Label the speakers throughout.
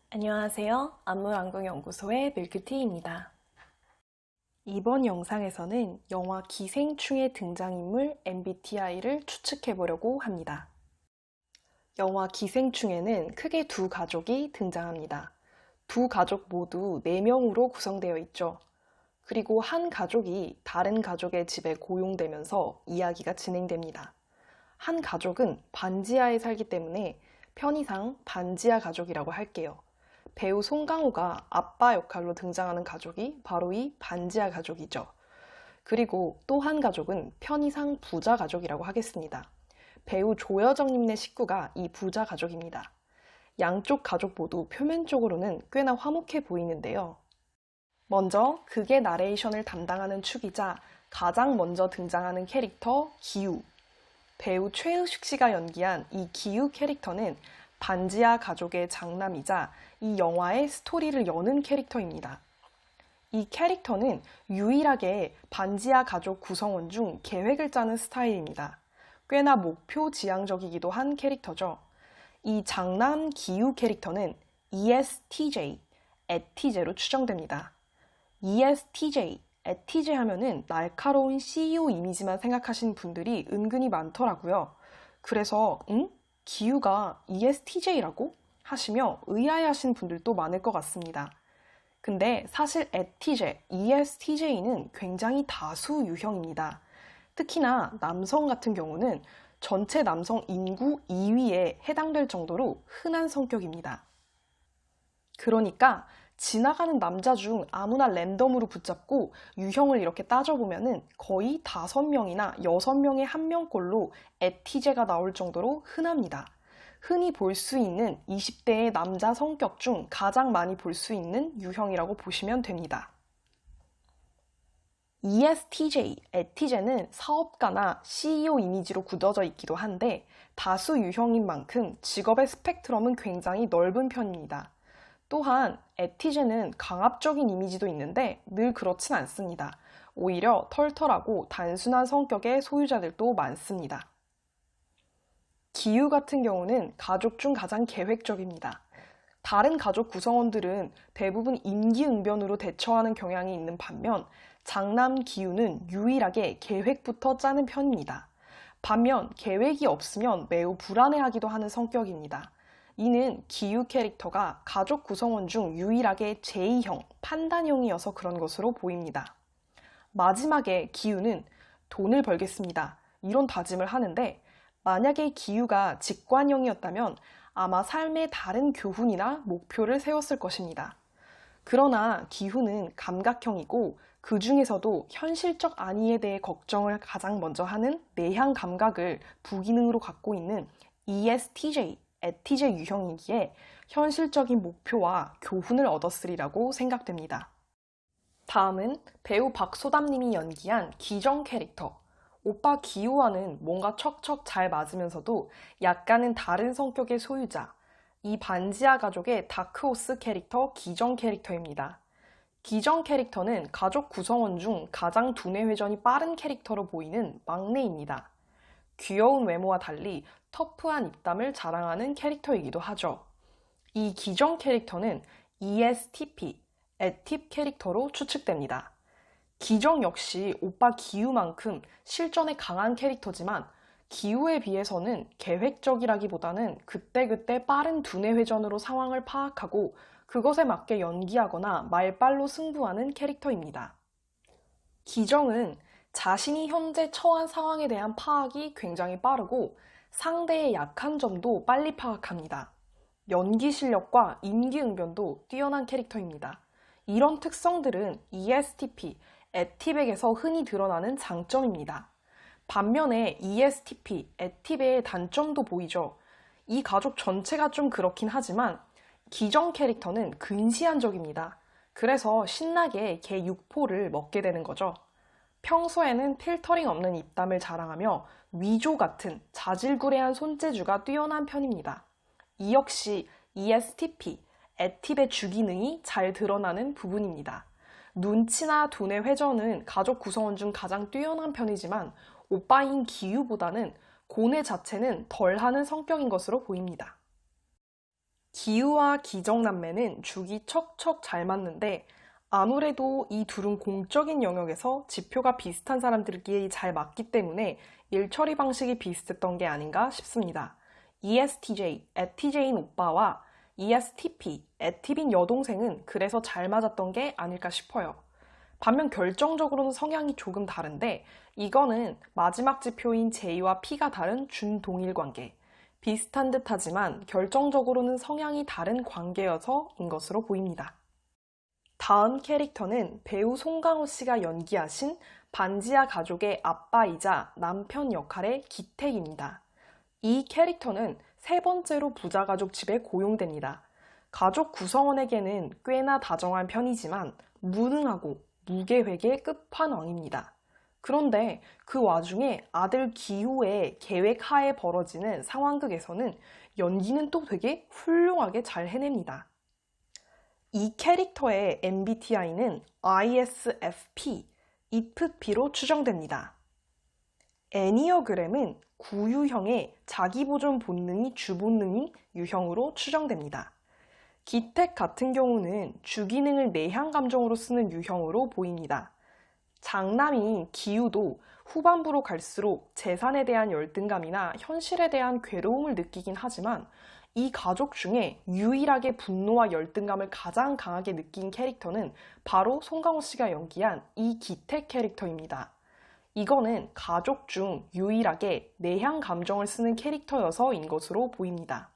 Speaker 1: 안녕하세요. 안무안궁연구소의 밀크티입니다. 이번 영상에서는 영화 기생충의 등장인물 MBTI를 추측해보려고 합니다. 영화 기생충에는 크게 두 가족이 등장합니다. 두 가족 모두 4명으로 구성되어 있죠. 그리고 한 가족이 다른 가족의 집에 고용되면서 이야기가 진행됩니다. 한 가족은 반지하에 살기 때문에 편의상 반지하 가족이라고 할게요. 배우 송강호가 아빠 역할로 등장하는 가족이 바로 이 반지하 가족이죠. 그리고 또 한 가족은 편의상 부자 가족이라고 하겠습니다. 배우 조여정님네 식구가 이 부자 가족입니다. 양쪽 가족 모두 표면적으로는 꽤나 화목해 보이는데요. 먼저 극의 나레이션을 담당하는 축이자 가장 먼저 등장하는 캐릭터 기우. 배우 최우식 씨가 연기한 이 기우 캐릭터는 반지하 가족의 장남이자 이 영화의 스토리를 여는 캐릭터입니다. 이 캐릭터는 유일하게 반지하 가족 구성원 중 계획을 짜는 스타일입니다. 꽤나 목표 지향적이기도 한 캐릭터죠. 이 장남 기우 캐릭터는 ESTJ, 에티제로 추정됩니다. ESTJ, 에티제 하면은 날카로운 CEO 이미지만 생각하시는 분들이 은근히 많더라고요. 그래서 기우가 ESTJ라고? 하시며 의아해하시는 분들도 많을 것 같습니다. 근데 사실 에티제, ESTJ는 굉장히 다수 유형입니다. 특히나 남성 같은 경우는 전체 남성 인구 2위에 해당될 정도로 흔한 성격입니다. 그러니까 지나가는 남자 중 아무나 랜덤으로 붙잡고 유형을 이렇게 따져보면은 거의 5명이나 6명의 1명꼴로 에티제가 나올 정도로 흔합니다. 흔히 볼 수 있는 20대의 남자 성격 중 가장 많이 볼 수 있는 유형이라고 보시면 됩니다. ESTJ, 에티제는 사업가나 CEO 이미지로 굳어져 있기도 한데 다수 유형인 만큼 직업의 스펙트럼은 굉장히 넓은 편입니다. 또한 에티제는 강압적인 이미지도 있는데 늘 그렇진 않습니다. 오히려 털털하고 단순한 성격의 소유자들도 많습니다. 기우 같은 경우는 가족 중 가장 계획적입니다. 다른 가족 구성원들은 대부분 임기응변으로 대처하는 경향이 있는 반면 장남 기우는 유일하게 계획부터 짜는 편입니다. 반면 계획이 없으면 매우 불안해하기도 하는 성격입니다. 이는 기우 캐릭터가 가족 구성원 중 유일하게 제2형, 판단형이어서 그런 것으로 보입니다. 마지막에 기우는 돈을 벌겠습니다. 이런 다짐을 하는데 만약에 기우가 직관형이었다면 아마 삶의 다른 교훈이나 목표를 세웠을 것입니다. 그러나 기후는 감각형이고 그 중에서도 현실적 안위에 대해 걱정을 가장 먼저 하는 내향 감각을 부기능으로 갖고 있는 ESTJ, 에티제 유형이기에 현실적인 목표와 교훈을 얻었으리라고 생각됩니다. 다음은 배우 박소담님이 연기한 기정 캐릭터. 오빠 기우와는 뭔가 척척 잘 맞으면서도 약간은 다른 성격의 소유자. 이 반지하 가족의 다크호스 캐릭터 기정 캐릭터입니다. 기정 캐릭터는 가족 구성원 중 가장 두뇌 회전이 빠른 캐릭터로 보이는 막내입니다. 귀여운 외모와 달리 터프한 입담을 자랑하는 캐릭터이기도 하죠. 이 기정 캐릭터는 ESTP, 에팁 캐릭터로 추측됩니다. 기정 역시 오빠 기우만큼 실전에 강한 캐릭터지만 기우에 비해서는 계획적이라기보다는 그때그때 빠른 두뇌 회전으로 상황을 파악하고 그것에 맞게 연기하거나 말빨로 승부하는 캐릭터입니다. 기정은 자신이 현재 처한 상황에 대한 파악이 굉장히 빠르고 상대의 약한 점도 빨리 파악합니다. 연기 실력과 임기응변도 뛰어난 캐릭터입니다. 이런 특성들은 ESTP, 에팁에게서 흔히 드러나는 장점입니다. 반면에 ESTP, 에팁의 단점도 보이죠. 이 가족 전체가 좀 그렇긴 하지만 기정 캐릭터는 근시안적입니다. 그래서 신나게 개 육포를 먹게 되는 거죠. 평소에는 필터링 없는 입담을 자랑하며 위조 같은 자질구레한 손재주가 뛰어난 편입니다. 이 역시 ESTP, 에팁의 주기능이 잘 드러나는 부분입니다. 눈치나 두뇌 회전은 가족 구성원 중 가장 뛰어난 편이지만 오빠인 기우보다는 고뇌 자체는 덜하는 성격인 것으로 보입니다. 기우와 기정남매는 죽이 척척 잘 맞는데 아무래도 이 둘은 공적인 영역에서 지표가 비슷한 사람들끼리 잘 맞기 때문에 일 처리 방식이 비슷했던 게 아닌가 싶습니다. ESTJ, 에티제인 오빠와 ESTP, 에티빈 여동생은 그래서 잘 맞았던 게 아닐까 싶어요. 반면 결정적으로는 성향이 조금 다른데 이거는 마지막 지표인 J와 P가 다른 준동일 관계. 비슷한 듯 하지만 결정적으로는 성향이 다른 관계여서인 것으로 보입니다. 다음 캐릭터는 배우 송강호 씨가 연기하신 반지하 가족의 아빠이자 남편 역할의 기택입니다. 이 캐릭터는 세 번째로 부자 가족 집에 고용됩니다. 가족 구성원에게는 꽤나 다정한 편이지만 무능하고 무계획의 끝판왕입니다. 그런데 그 와중에 아들 기후의 계획 하에 벌어지는 상황극에서는 연기는 또 되게 훌륭하게 잘 해냅니다. 이 캐릭터의 MBTI는 ISFP, IFP로 추정됩니다. 애니어그램은 구유형의 자기보존 본능이 주본능인 유형으로 추정됩니다. 기택 같은 경우는 주기능을 내향 감정으로 쓰는 유형으로 보입니다. 장남인 기우도 후반부로 갈수록 재산에 대한 열등감이나 현실에 대한 괴로움을 느끼긴 하지만 이 가족 중에 유일하게 분노와 열등감을 가장 강하게 느낀 캐릭터는 바로 송강호 씨가 연기한 이 기택 캐릭터입니다. 이거는 가족 중 유일하게 내향 감정을 쓰는 캐릭터여서인 것으로 보입니다.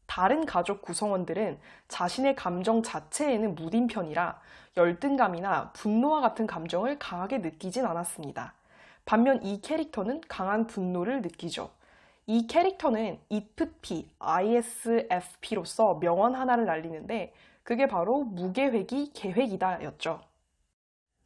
Speaker 1: 다른 가족 구성원들은 자신의 감정 자체에는 무딘 편이라 열등감이나 분노와 같은 감정을 강하게 느끼진 않았습니다. 반면 이 캐릭터는 강한 분노를 느끼죠. 이 캐릭터는 IFP, ISFP로서 명언 하나를 날리는데 그게 바로 무계획이 계획이다 였죠.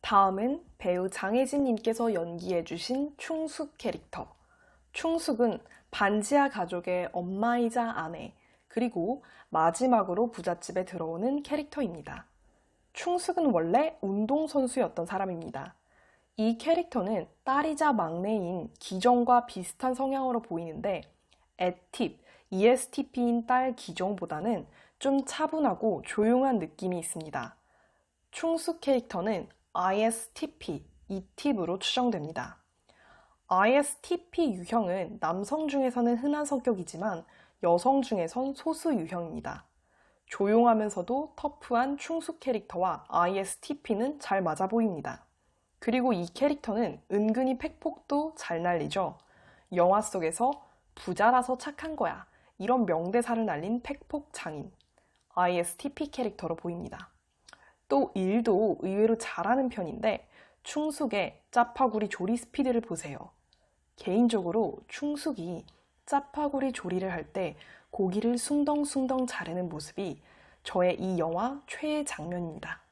Speaker 1: 다음은 배우 장혜진 님께서 연기해주신 충숙 캐릭터. 충숙은 반지하 가족의 엄마이자 아내, 그리고 마지막으로 부잣집에 들어오는 캐릭터입니다. 충숙은 원래 운동선수였던 사람입니다. 이 캐릭터는 딸이자 막내인 기정과 비슷한 성향으로 보이는데 애팁, ESTP인 딸 기정보다는 좀 차분하고 조용한 느낌이 있습니다. 충숙 캐릭터는 ISTP, E팁으로 추정됩니다. ISTP 유형은 남성 중에서는 흔한 성격이지만 여성 중에선 소수 유형입니다. 조용하면서도 터프한 충숙 캐릭터와 ISTP는 잘 맞아 보입니다. 그리고 이 캐릭터는 은근히 팩폭도 잘 날리죠. 영화 속에서 부자라서 착한 거야 이런 명대사를 날린 팩폭 장인 ISTP 캐릭터로 보입니다. 또 일도 의외로 잘하는 편인데 충숙의 짜파구리 조리 스피드를 보세요. 개인적으로 충숙이 짜파구리 조리를 할 때 고기를 숭덩숭덩 자르는 모습이 저의 이 영화 최애 장면입니다.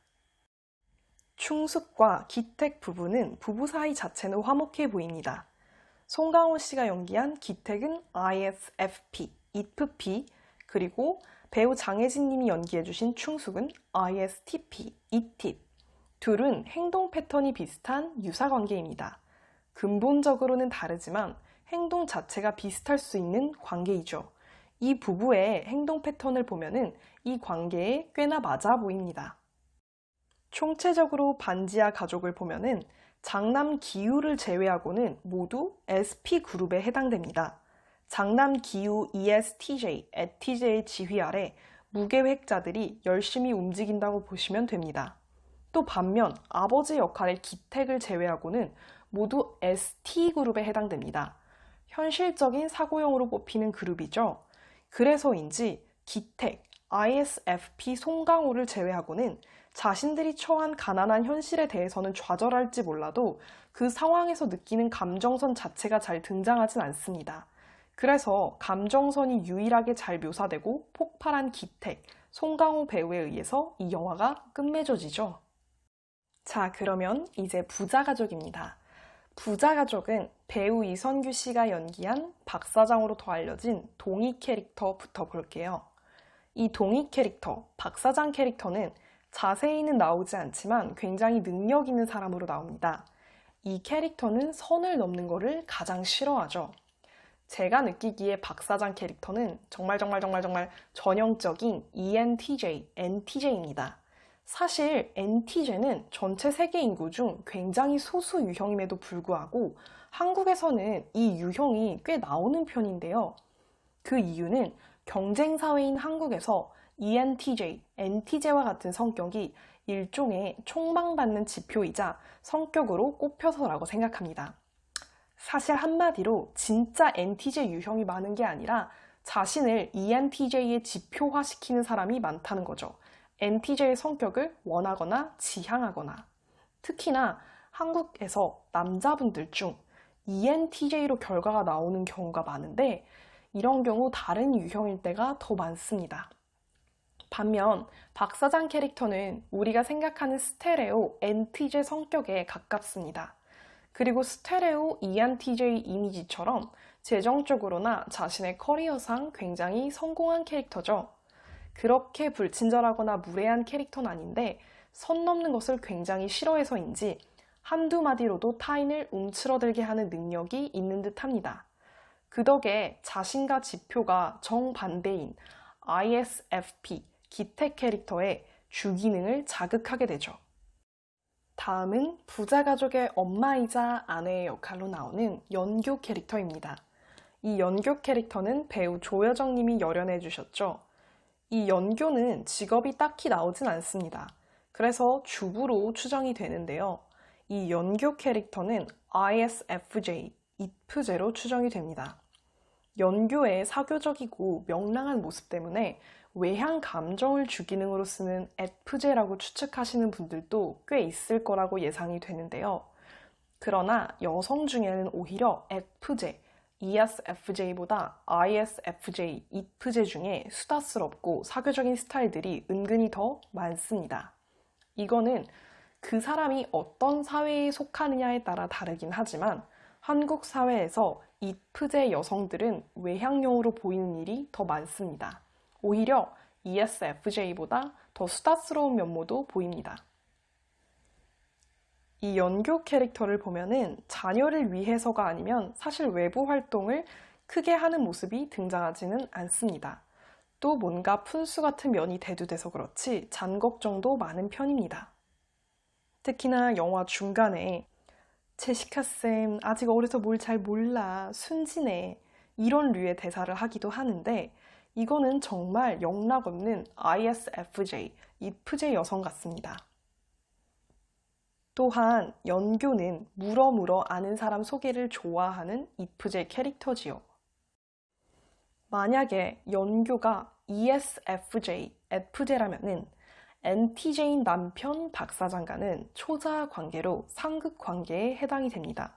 Speaker 1: 충숙과 기택 부부는 부부 사이 자체는 화목해 보입니다. 송강호 씨가 연기한 기택은 ISFP, IFP, 그리고 배우 장혜진 님이 연기해주신 충숙은 ISTP, E팁. 둘은 행동 패턴이 비슷한 유사 관계입니다. 근본적으로는 다르지만 행동 자체가 비슷할 수 있는 관계이죠. 이 부부의 행동 패턴을 보면은 이 관계에 꽤나 맞아 보입니다. 총체적으로 반지하 가족을 보면은 장남 기우를 제외하고는 모두 SP 그룹에 해당됩니다. 장남 기우 ESTJ, 에티제의 지휘 아래 무계획자들이 열심히 움직인다고 보시면 됩니다. 또 반면 아버지 역할의 기택을 제외하고는 모두 ST 그룹에 해당됩니다. 현실적인 사고형으로 뽑히는 그룹이죠. 그래서인지 기택, ISFP 송강호를 제외하고는 자신들이 처한 가난한 현실에 대해서는 좌절할지 몰라도 그 상황에서 느끼는 감정선 자체가 잘 등장하진 않습니다. 그래서 감정선이 유일하게 잘 묘사되고 폭발한 기택, 송강호 배우에 의해서 이 영화가 끝맺어지죠. 자, 그러면 이제 부자가족입니다. 부자가족은 배우 이선규 씨가 연기한 박사장으로 더 알려진 동희 캐릭터부터 볼게요. 이 동희 캐릭터, 박사장 캐릭터는 자세히는 나오지 않지만 굉장히 능력 있는 사람으로 나옵니다. 이 캐릭터는 선을 넘는 것을 가장 싫어하죠. 제가 느끼기에 박사장 캐릭터는 정말 전형적인 ENTJ, NTJ입니다. 사실 NTJ는 전체 세계 인구 중 굉장히 소수 유형임에도 불구하고 한국에서는 이 유형이 꽤 나오는 편인데요. 그 이유는 경쟁사회인 한국에서 ENTJ, NTJ와 같은 성격이 일종의 촉망받는 지표이자 성격으로 꼽혀서라고 생각합니다. 사실 한마디로 진짜 NTJ 유형이 많은 게 아니라 자신을 ENTJ에 지표화시키는 사람이 많다는 거죠. NTJ의 성격을 원하거나 지향하거나. 특히나 한국에서 남자분들 중 ENTJ로 결과가 나오는 경우가 많은데 이런 경우 다른 유형일 때가 더 많습니다. 반면 박사장 캐릭터는 우리가 생각하는 스테레오 NTJ 성격에 가깝습니다. 그리고 스테레오 ENTJ 이미지처럼 재정적으로나 자신의 커리어상 굉장히 성공한 캐릭터죠. 그렇게 불친절하거나 무례한 캐릭터는 아닌데 선 넘는 것을 굉장히 싫어해서인지 한두 마디로도 타인을 움츠러들게 하는 능력이 있는 듯 합니다. 그 덕에 자신과 지표가 정반대인 ISFP, 기택 캐릭터의 주기능을 자극하게 되죠. 다음은 부자 가족의 엄마이자 아내의 역할로 나오는 연교 캐릭터입니다. 이 연교 캐릭터는 배우 조여정 님이 열연해 주셨죠. 이 연교는 직업이 딱히 나오진 않습니다. 그래서 주부로 추정이 되는데요. 이 연교 캐릭터는 ISFJ, IFJ로 추정이 됩니다. 연교의 사교적이고 명랑한 모습 때문에 외향 감정을 주기능으로 쓰는 FJ라고 추측하시는 분들도 꽤 있을 거라고 예상이 되는데요. 그러나 여성 중에는 오히려 FJ, ESFJ보다 ISFJ, IFJ 중에 수다스럽고 사교적인 스타일들이 은근히 더 많습니다. 이거는 그 사람이 어떤 사회에 속하느냐에 따라 다르긴 하지만 한국 사회에서 IFJ 여성들은 외향형으로 보이는 일이 더 많습니다. 오히려 ESFJ보다 더 수다스러운 면모도 보입니다. 이 연교 캐릭터를 보면은 자녀를 위해서가 아니면 사실 외부 활동을 크게 하는 모습이 등장하지는 않습니다. 또 뭔가 푼수 같은 면이 대두돼서 그렇지 잔 걱정도 많은 편입니다. 특히나 영화 중간에 제시카쌤 아직 어려서 뭘 잘 몰라 순진해 이런 류의 대사를 하기도 하는데 이거는 정말 영락없는 ISFJ, IFJ 여성 같습니다. 또한 연교는 물어물어 아는 사람 소개를 좋아하는 IFJ 캐릭터지요. 만약에 연교가 ESFJ, FJ라면은 NTJ인 남편 박사장과는 초자 관계로 상극 관계에 해당이 됩니다.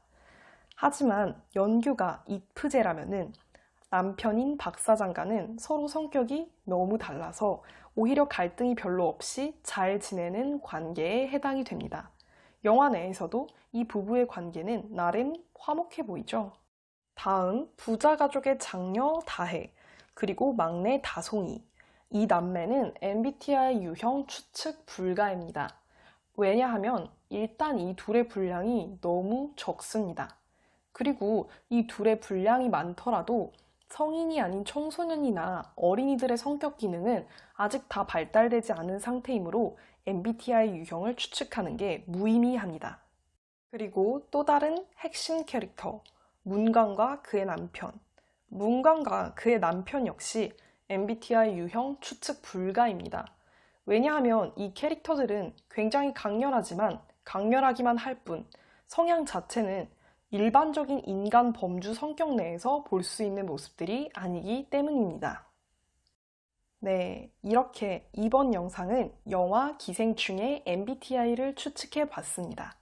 Speaker 1: 하지만 연교가 IFJ라면은 남편인 박사장과는 서로 성격이 너무 달라서 오히려 갈등이 별로 없이 잘 지내는 관계에 해당이 됩니다. 영화 내에서도 이 부부의 관계는 나름 화목해 보이죠. 다음 부자 가족의 장녀 다혜 그리고 막내 다송이 이 남매는 MBTI 유형 추측 불가입니다. 왜냐하면 일단 이 둘의 분량이 너무 적습니다. 그리고 이 둘의 분량이 많더라도 성인이 아닌 청소년이나 어린이들의 성격 기능은 아직 다 발달되지 않은 상태이므로 MBTI 유형을 추측하는 게 무의미합니다. 그리고 또 다른 핵심 캐릭터, 문광과 그의 남편. 문광과 그의 남편 역시 MBTI 유형 추측 불가입니다. 왜냐하면 이 캐릭터들은 굉장히 강렬하지만 강렬하기만 할 뿐 성향 자체는 일반적인 인간 범주 성격 내에서 볼 수 있는 모습들이 아니기 때문입니다. 네, 이렇게 이번 영상은 영화 기생충의 MBTI를 추측해 봤습니다.